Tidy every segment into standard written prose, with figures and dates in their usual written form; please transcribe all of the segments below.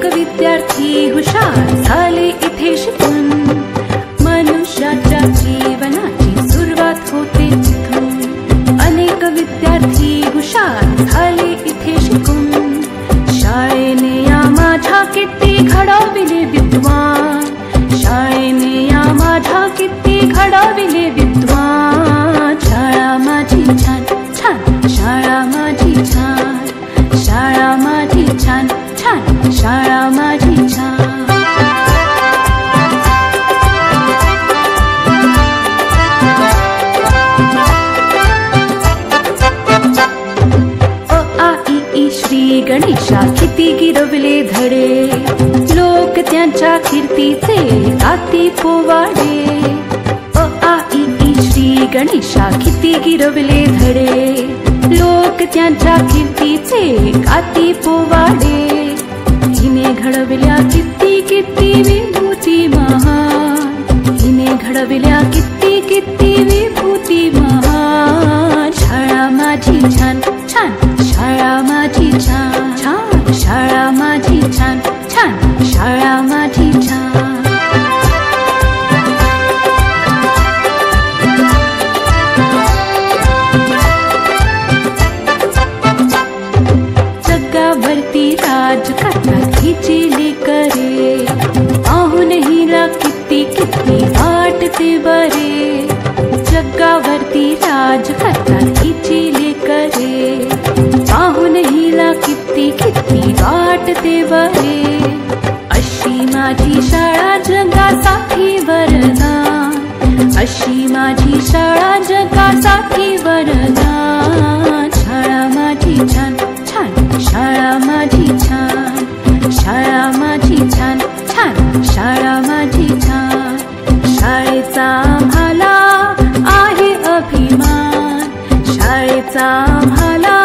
अनेक विद्यार्थी हुशार झाले इथे शिकून. मनुष्याच्या जीवनाची सुरुवात होते तिथून. अनेक विद्यार्थी हुशार झाले इथे शिकून. शाळेने या माझ्या किती घडविले विद्वान. शाळेने या माझ्या किती घडविले विद्वान. शाळा माझी छान छान, शाळा माझी छान, शाळा माझी छान छान, शाळा माझी छान. श्री गणेशा किती गिरवले धडे. लोक त्यांच्या कीर्तीचे गाती पोवाडे. आ ई ई श्री गणेशा किती गिरवले धडे. लोक त्यांच्या कीर्तीचे गाती पोवाडे. हिने घडविल्या किती किती विभूती महान. हिने घडविल्या किती किती विभूती महान. शाळा माझी छान छान, शाळा माझी छान छान, शाळा माझी छान छान, शाळा माझी छान. जगावरती राज करतात हिची लेकरे. पाहून हिला किती किती वाटते बरे. जगावरती राज करतात हिची लेकरे. पाहून हिला किती किती वाटते बरे. अशी माझी शाळा जगासाठी वरदान. अशी माझी शाळा जगासाठी वरदान. शाळा माझी छान छान, शाळा माझी छान, शाळा माझी छान छान, शाळा माझी छान. शाळेचा आम्हाला आहे अभिमान. शाळेचा आम्हाला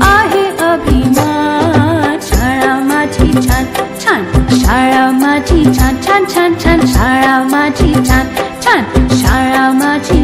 आहे अभिमान. शाळा माझी छान छान, शाळा माझी छान छान छान छान, शाळा माझी छान छान, शाळा माझी